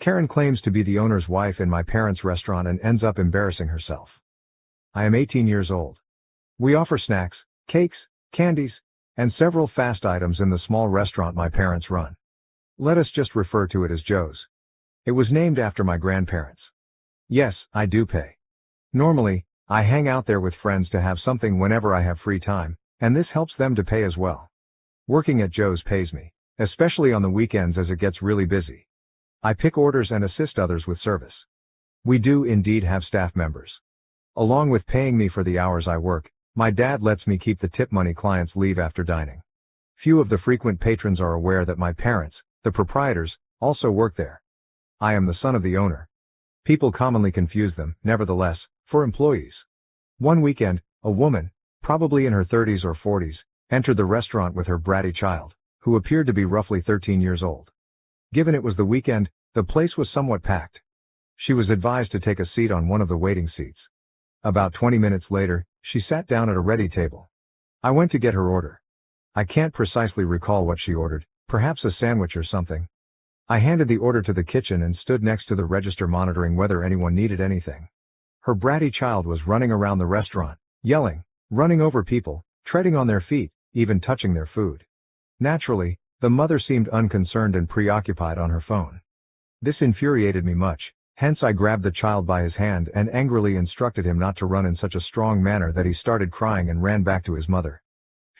Karen claims to be the owner's wife in my parents' restaurant and ends up embarrassing herself. I am 18 years old. We offer snacks, cakes, candies, and several fast items in the small restaurant my parents run. Let us just refer to it as Joe's. It was named after my grandparents. Yes, I do pay. Normally, I hang out there with friends to have something whenever I have free time, and this helps them to pay as well. Working at Joe's pays me, especially on the weekends as it gets really busy. I pick orders and assist others with service. We do indeed have staff members. Along with paying me for the hours I work, my dad lets me keep the tip money clients leave after dining. Few of the frequent patrons are aware that my parents, the proprietors, also work there. I am the son of the owner. People commonly confuse them, nevertheless, for employees. One weekend, a woman, probably in her 30s or 40s, entered the restaurant with her bratty child, who appeared to be roughly 13 years old. Given it was the weekend, the place was somewhat packed. She was advised to take a seat on one of the waiting seats. About 20 minutes later, she sat down at a ready table. I went to get her order. I can't precisely recall what she ordered, perhaps a sandwich or something. I handed the order to the kitchen and stood next to the register monitoring whether anyone needed anything. Her bratty child was running around the restaurant, yelling, running over people, treading on their feet, even touching their food. Naturally, the mother seemed unconcerned and preoccupied on her phone. This infuriated me much, hence I grabbed the child by his hand and angrily instructed him not to run in such a strong manner that he started crying and ran back to his mother.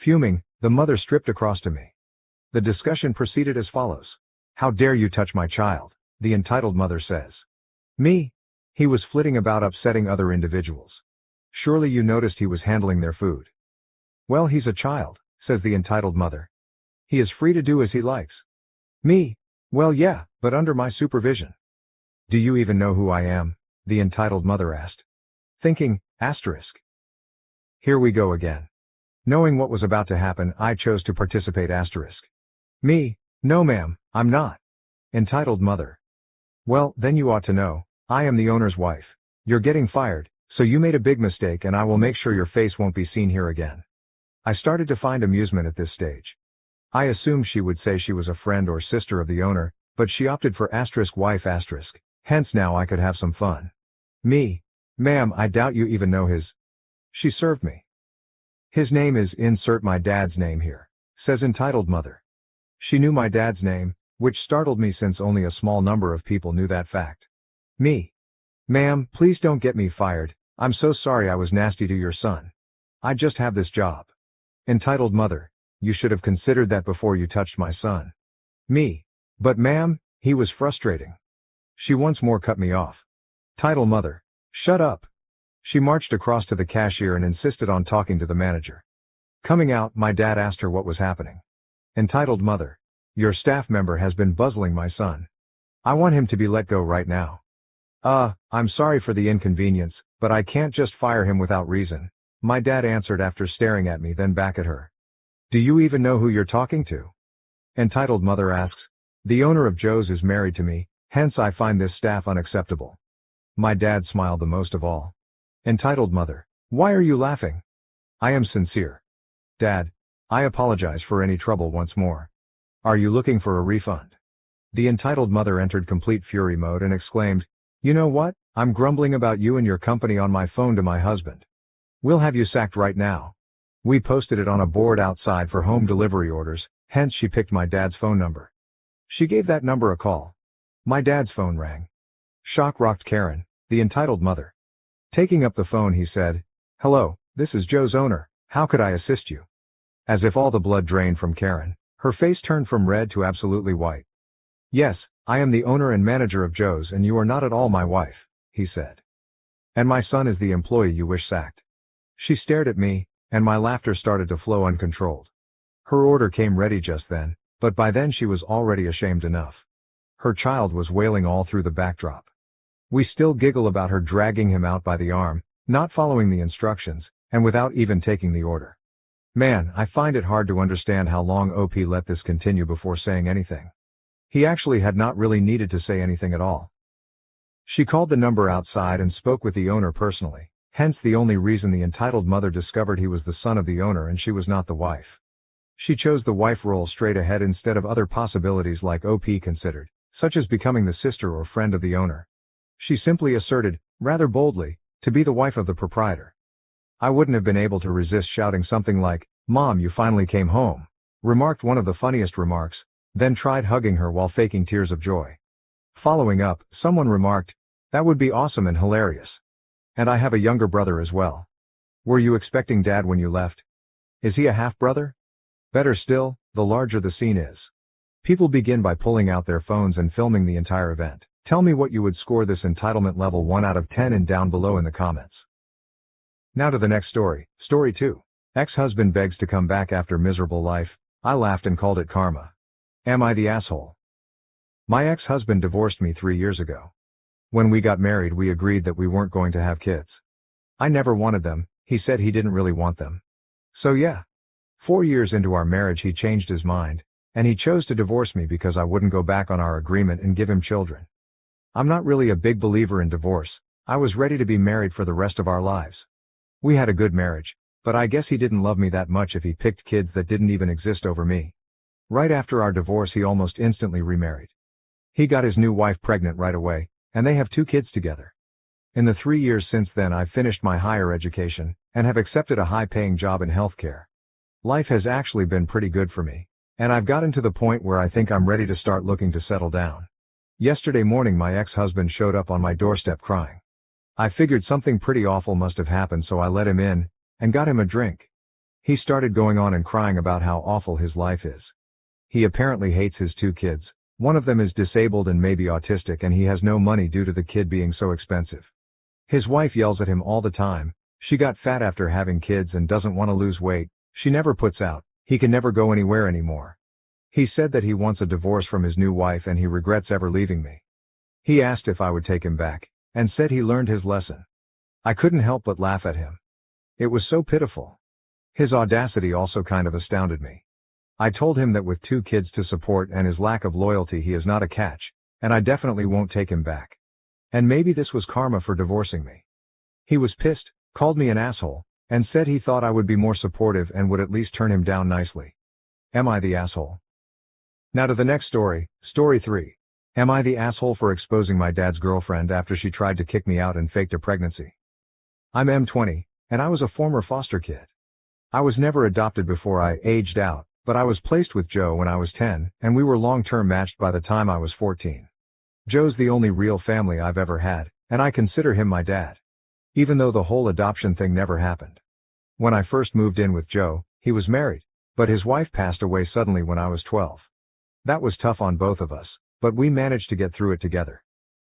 Fuming, the mother stripped across to me. The discussion proceeded as follows. "How dare you touch my child?" the entitled mother says. "Me? He was flitting about upsetting other individuals. Surely you noticed he was handling their food." "Well, he's a child," says the entitled mother. "He is free to do as he likes." "Me? Well, yeah, but under my supervision." "Do you even know who I am?" the entitled mother asked. Thinking, asterisk. Here we go again. Knowing what was about to happen, I chose to participate, asterisk. "Me? No ma'am, I'm not." Entitled mother. "Well, then you ought to know. I am the owner's wife. You're getting fired, so you made a big mistake and I will make sure your face won't be seen here again." I started to find amusement at this stage. I assumed she would say she was a friend or sister of the owner, but she opted for asterisk wife asterisk, hence now I could have some fun. "Me? Ma'am, I doubt you even know his." She served me. "His name is insert my dad's name here," says entitled mother. She knew my dad's name, which startled me since only a small number of people knew that fact. "Me? Ma'am, please don't get me fired. I'm so sorry I was nasty to your son. I just have this job." Entitled mother. "You should have considered that before you touched my son." "Me? But ma'am, he was frustrating." She once more cut me off. Title mother. "Shut up." She marched across to the cashier and insisted on talking to the manager. Coming out, my dad asked her what was happening. Entitled mother. "Your staff member has been buzzing my son. I want him to be let go right now." I'm sorry for the inconvenience, but I can't just fire him without reason," my dad answered after staring at me then back at her. "Do you even know who you're talking to?" Entitled mother asks. "The owner of Joe's is married to me, hence I find this staff unacceptable." My dad smiled the most of all. Entitled mother. "Why are you laughing?" "I am sincere. Dad, I apologize for any trouble once more. Are you looking for a refund?" The entitled mother entered complete fury mode and exclaimed, "You know what? I'm grumbling about you and your company on my phone to my husband. We'll have you sacked right now." We posted it on a board outside for home delivery orders, hence she picked my dad's phone number. She gave that number a call. My dad's phone rang. Shock rocked Karen, the entitled mother. Taking up the phone he said, "Hello, this is Joe's owner, how could I assist you?" As if all the blood drained from Karen, her face turned from red to absolutely white. "Yes, I am the owner and manager of Joe's and you are not at all my wife," he said. "And my son is the employee you wish sacked." She stared at me, and my laughter started to flow uncontrolled. Her order came ready just then, but by then she was already ashamed enough. Her child was wailing all through the backdrop. We still giggle about her dragging him out by the arm, not following the instructions, and without even taking the order. Man, I find it hard to understand how long OP let this continue before saying anything. He actually had not really needed to say anything at all. She called the number outside and spoke with the owner personally, hence the only reason the entitled mother discovered he was the son of the owner and she was not the wife. She chose the wife role straight ahead instead of other possibilities like OP considered, such as becoming the sister or friend of the owner. She simply asserted, rather boldly, to be the wife of the proprietor. I wouldn't have been able to resist shouting something like, "Mom, you finally came home," remarked one of the funniest remarks, then tried hugging her while faking tears of joy. Following up, someone remarked, "That would be awesome and hilarious. And I have a younger brother as well. Were you expecting Dad when you left? Is he a half-brother?" Better still, the larger the scene is. People begin by pulling out their phones and filming the entire event. Tell me what you would score this entitlement level 1 out of 10 and down below in the comments. Now to the next story. Story 2. Ex-husband begs to come back after miserable life. I laughed and called it karma. Am I the asshole? My ex-husband divorced me 3 years ago. When we got married, we agreed that we weren't going to have kids. I never wanted them. He said he didn't really want them. So yeah. 4 years into our marriage, he changed his mind, and he chose to divorce me because I wouldn't go back on our agreement and give him children. I'm not really a big believer in divorce. I was ready to be married for the rest of our lives. We had a good marriage, but I guess he didn't love me that much if he picked kids that didn't even exist over me. Right after our divorce, he almost instantly remarried. He got his new wife pregnant right away, and they have 2 kids together. In the 3 years since then, I've finished my higher education and have accepted a high-paying job in healthcare. Life has actually been pretty good for me, and I've gotten to the point where I think I'm ready to start looking to settle down. Yesterday morning, my ex-husband showed up on my doorstep crying. I figured something pretty awful must have happened, so I let him in and got him a drink. He started going on and crying about how awful his life is. He apparently hates his 2 kids. One of them is disabled and maybe autistic, and he has no money due to the kid being so expensive. His wife yells at him all the time. She got fat after having kids and doesn't want to lose weight. She never puts out. He can never go anywhere anymore. He said that he wants a divorce from his new wife and he regrets ever leaving me. He asked if I would take him back, and said he learned his lesson. I couldn't help but laugh at him. It was so pitiful. His audacity also kind of astounded me. I told him that with 2 kids to support and his lack of loyalty, he is not a catch, and I definitely won't take him back. And maybe this was karma for divorcing me. He was pissed, called me an asshole, and said he thought I would be more supportive and would at least turn him down nicely. Am I the asshole? Now to the next story. Story 3. Am I the asshole for exposing my dad's girlfriend after she tried to kick me out and faked a pregnancy? I'm M20, and I was a former foster kid. I was never adopted before I aged out, but I was placed with Joe when I was 10, and we were long-term matched by the time I was 14. Joe's the only real family I've ever had, and I consider him my dad, even though the whole adoption thing never happened. When I first moved in with Joe, he was married, but his wife passed away suddenly when I was 12. That was tough on both of us, but we managed to get through it together.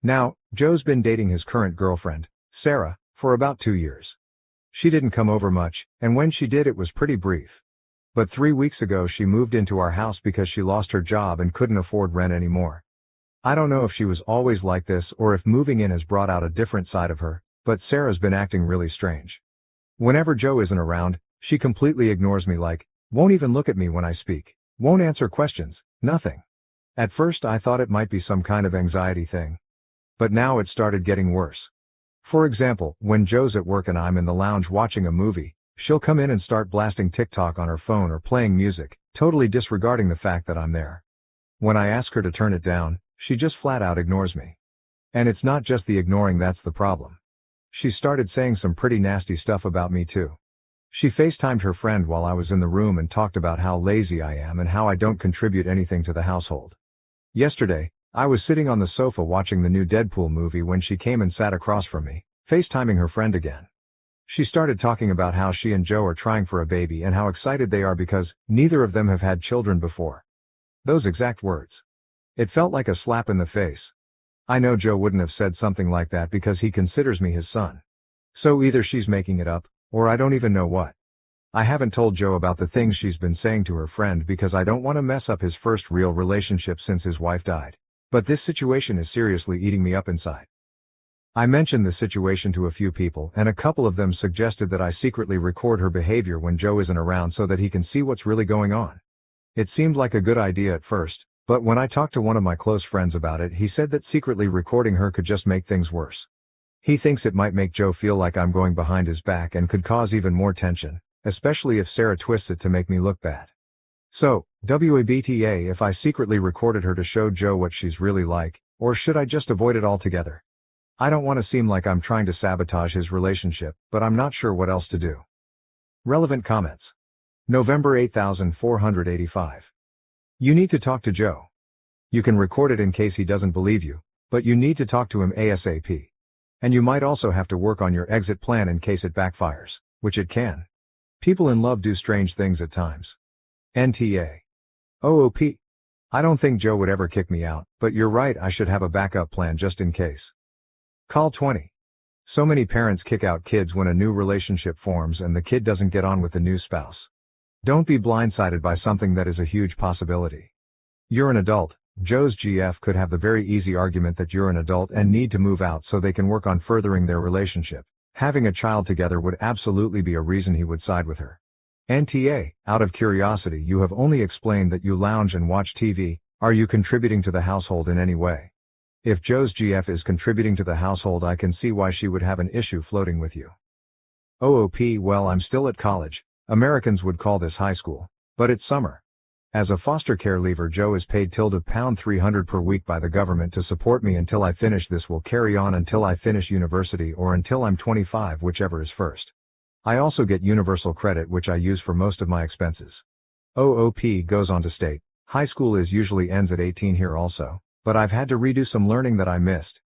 Now, Joe's been dating his current girlfriend, Sarah, for about 2 years. She didn't come over much, and when she did, it was pretty brief. But 3 weeks ago, she moved into our house because she lost her job and couldn't afford rent anymore. I don't know if she was always like this or if moving in has brought out a different side of her, but Sarah's been acting really strange. Whenever Joe isn't around, she completely ignores me, like, won't even look at me when I speak, won't answer questions, nothing. At first I thought it might be some kind of anxiety thing. But now it started getting worse. For example, when Joe's at work and I'm in the lounge watching a movie, she'll come in and start blasting TikTok on her phone or playing music, totally disregarding the fact that I'm there. When I ask her to turn it down, she just flat out ignores me. And it's not just the ignoring that's the problem. She started saying some pretty nasty stuff about me too. She FaceTimed her friend while I was in the room and talked about how lazy I am and how I don't contribute anything to the household. Yesterday, I was sitting on the sofa watching the new Deadpool movie when she came and sat across from me, FaceTiming her friend again. She started talking about how she and Joe are trying for a baby and how excited they are because neither of them have had children before. Those exact words. It felt like a slap in the face. I know Joe wouldn't have said something like that because he considers me his son. So either she's making it up, or I don't even know what. I haven't told Joe about the things she's been saying to her friend because I don't want to mess up his first real relationship since his wife died. But this situation is seriously eating me up inside. I mentioned the situation to a few people, and a couple of them suggested that I secretly record her behavior when Joe isn't around so that he can see what's really going on. It seemed like a good idea at first, but when I talked to one of my close friends about it, he said that secretly recording her could just make things worse. He thinks it might make Joe feel like I'm going behind his back and could cause even more tension, especially if Sarah twists it to make me look bad. So, WABTA if I secretly recorded her to show Joe what she's really like, or should I just avoid it altogether? I don't want to seem like I'm trying to sabotage his relationship, but I'm not sure what else to do. Relevant comments. November 8485. You need to talk to Joe. You can record it in case he doesn't believe you, but you need to talk to him ASAP. And you might also have to work on your exit plan in case it backfires, which it can. People in love do strange things at times. NTA. OOP. I don't think Joe would ever kick me out, but you're right, I should have a backup plan just in case. Call 20. So many parents kick out kids when a new relationship forms and the kid doesn't get on with the new spouse. Don't be blindsided by something that is a huge possibility. You're an adult. Joe's GF could have the very easy argument that you're an adult and need to move out so they can work on furthering their relationship. Having a child together would absolutely be a reason he would side with her. NTA, out of curiosity, you have only explained that you lounge and watch TV. Are you contributing to the household in any way? If Joe's GF is contributing to the household, I can see why she would have an issue floating with you. OOP, well, I'm still at college. Americans would call this high school. But it's summer. As a foster care leaver, Joe is paid £300 per week by the government to support me until I finish. This will carry on until I finish university or until I'm 25, whichever is first. I also get universal credit, which I use for most of my expenses. OOP goes on to state, high school usually ends at 18 here also, but I've had to redo some learning that I missed.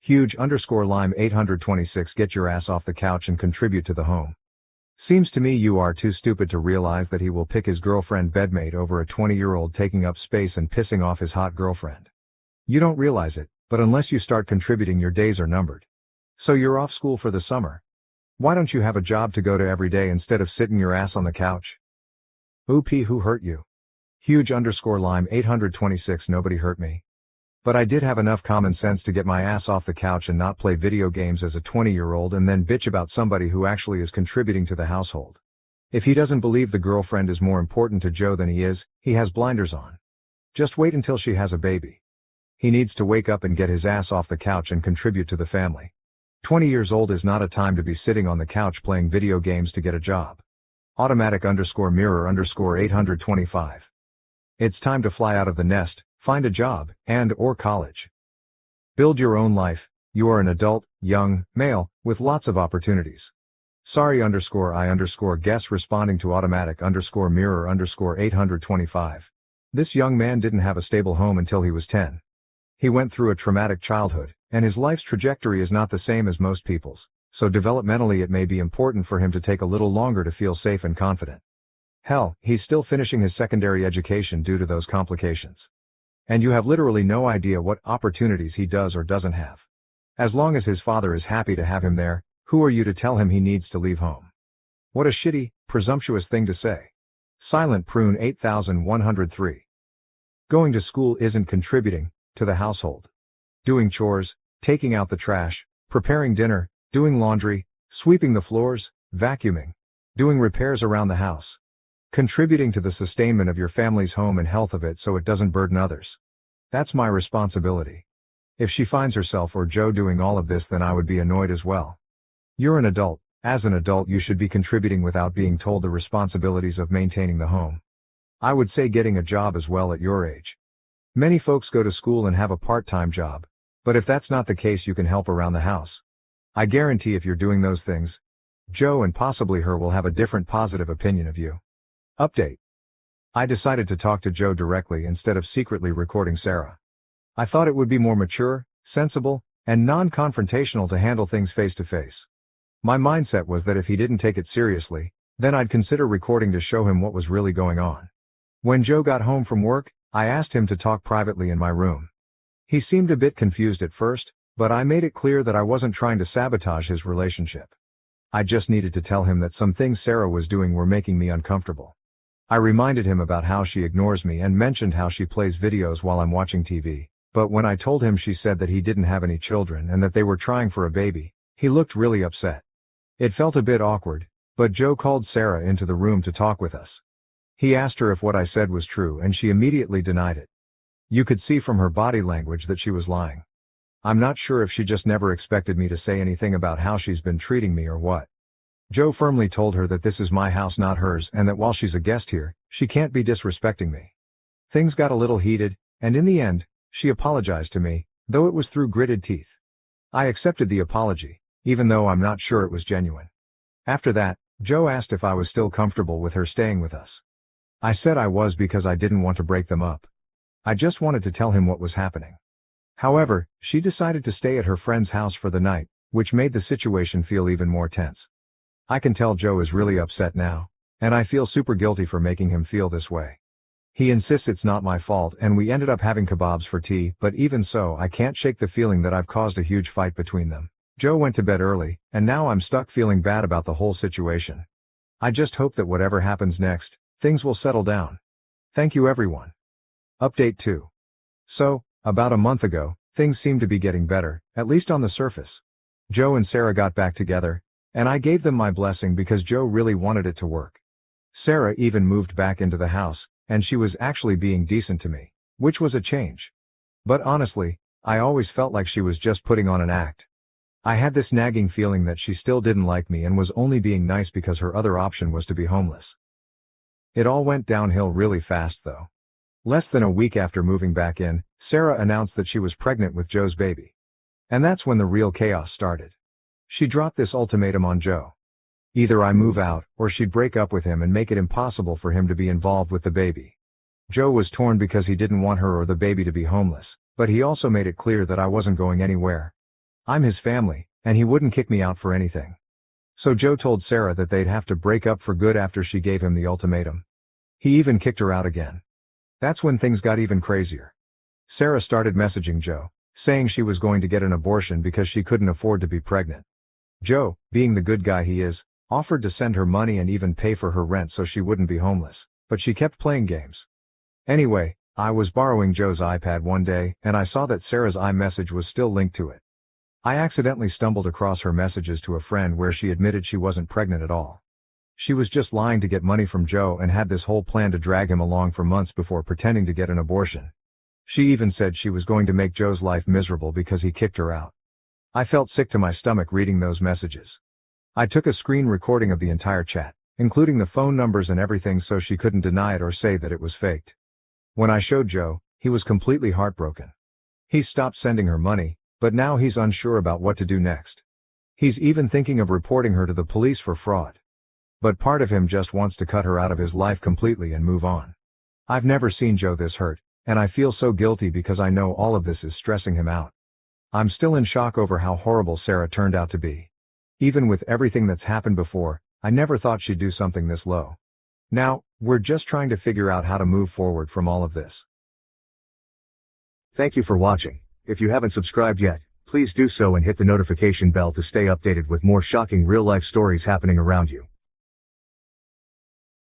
Huge_Lime 826 get your ass off the couch and contribute to the home. Seems to me you are too stupid to realize that he will pick his girlfriend bedmate over a 20-year-old taking up space and pissing off his hot girlfriend. You don't realize it, but unless you start contributing, your days are numbered. So you're off school for the summer. Why don't you have a job to go to every day instead of sitting your ass on the couch? OP, who hurt you? Huge_Lime 826 nobody hurt me. But I did have enough common sense to get my ass off the couch and not play video games as a 20-year-old and then bitch about somebody who actually is contributing to the household. If he doesn't believe the girlfriend is more important to Joe than he has blinders on. Just wait until she has a baby. He needs to wake up and get his ass off the couch and contribute to the family. 20 years old is not a time to be sitting on the couch playing video games to get a job. Automatic_mirror_825. It's time to fly out of the nest, find a job, and/or college. Build your own life. You are an adult, young, male, with lots of opportunities. Sorry_I_guess responding to automatic_mirror_825. This young man didn't have a stable home until he was 10. He went through a traumatic childhood, and his life's trajectory is not the same as most people's, so developmentally it may be important for him to take a little longer to feel safe and confident. Hell, he's still finishing his secondary education due to those complications. And you have literally no idea what opportunities he does or doesn't have. As long as his father is happy to have him there, who are you to tell him he needs to leave home? What a shitty, presumptuous thing to say. Silent Prune 8103. Going to school isn't contributing to the household. Doing chores, taking out the trash, preparing dinner, doing laundry, sweeping the floors, vacuuming, doing repairs around the house. Contributing to the sustainment of your family's home and health of it so it doesn't burden others. That's my responsibility. If she finds herself or Joe doing all of this, then I would be annoyed as well. You're an adult. As an adult, you should be contributing without being told the responsibilities of maintaining the home. I would say getting a job as well at your age. Many folks go to school and have a part-time job, but if that's not the case, you can help around the house. I guarantee if you're doing those things, Joe and possibly her will have a different positive opinion of you. Update. I decided to talk to Joe directly instead of secretly recording Sarah. I thought it would be more mature, sensible, and non-confrontational to handle things face to face. My mindset was that if he didn't take it seriously, then I'd consider recording to show him what was really going on. When Joe got home from work, I asked him to talk privately in my room. He seemed a bit confused at first, but I made it clear that I wasn't trying to sabotage his relationship. I just needed to tell him that some things Sarah was doing were making me uncomfortable. I reminded him about how she ignores me and mentioned how she plays videos while I'm watching TV, but when I told him, she said that he didn't have any children and that they were trying for a baby, he looked really upset. It felt a bit awkward, but Joe called Sarah into the room to talk with us. He asked her if what I said was true and she immediately denied it. You could see from her body language that she was lying. I'm not sure if she just never expected me to say anything about how she's been treating me or what. Joe firmly told her that this is my house, not hers, and that while she's a guest here, she can't be disrespecting me. Things got a little heated, and in the end, she apologized to me, though it was through gritted teeth. I accepted the apology, even though I'm not sure it was genuine. After that, Joe asked if I was still comfortable with her staying with us. I said I was because I didn't want to break them up. I just wanted to tell him what was happening. However, she decided to stay at her friend's house for the night, which made the situation feel even more tense. I can tell Joe is really upset now, and I feel super guilty for making him feel this way. He insists it's not my fault, and we ended up having kebabs for tea, but even so, I can't shake the feeling that I've caused a huge fight between them. Joe went to bed early, and now I'm stuck feeling bad about the whole situation. I just hope that whatever happens next, things will settle down. Thank you, everyone. Update 2. So, about a month ago, things seemed to be getting better, at least on the surface. Joe and Sarah got back together, and I gave them my blessing because Joe really wanted it to work. Sarah even moved back into the house, and she was actually being decent to me, which was a change. But honestly, I always felt like she was just putting on an act. I had this nagging feeling that she still didn't like me and was only being nice because her other option was to be homeless. It all went downhill really fast though. Less than a week after moving back in, Sarah announced that she was pregnant with Joe's baby. And that's when the real chaos started. She dropped this ultimatum on Joe. Either I move out, or she'd break up with him and make it impossible for him to be involved with the baby. Joe was torn because he didn't want her or the baby to be homeless, but he also made it clear that I wasn't going anywhere. I'm his family, and he wouldn't kick me out for anything. So Joe told Sarah that they'd have to break up for good after she gave him the ultimatum. He even kicked her out again. That's when things got even crazier. Sarah started messaging Joe, saying she was going to get an abortion because she couldn't afford to be pregnant. Joe, being the good guy he is, offered to send her money and even pay for her rent so she wouldn't be homeless, but she kept playing games. Anyway, I was borrowing Joe's iPad one day, and I saw that Sarah's iMessage was still linked to it. I accidentally stumbled across her messages to a friend where she admitted she wasn't pregnant at all. She was just lying to get money from Joe and had this whole plan to drag him along for months before pretending to get an abortion. She even said she was going to make Joe's life miserable because he kicked her out. I felt sick to my stomach reading those messages. I took a screen recording of the entire chat, including the phone numbers and everything so she couldn't deny it or say that it was faked. When I showed Joe, he was completely heartbroken. He stopped sending her money, but now he's unsure about what to do next. He's even thinking of reporting her to the police for fraud. But part of him just wants to cut her out of his life completely and move on. I've never seen Joe this hurt, and I feel so guilty because I know all of this is stressing him out. I'm still in shock over how horrible Sarah turned out to be. Even with everything that's happened before, I never thought she'd do something this low. Now, we're just trying to figure out how to move forward from all of this. Thank you for watching. If you haven't subscribed yet, please do so and hit the notification bell to stay updated with more shocking real-life stories happening around you.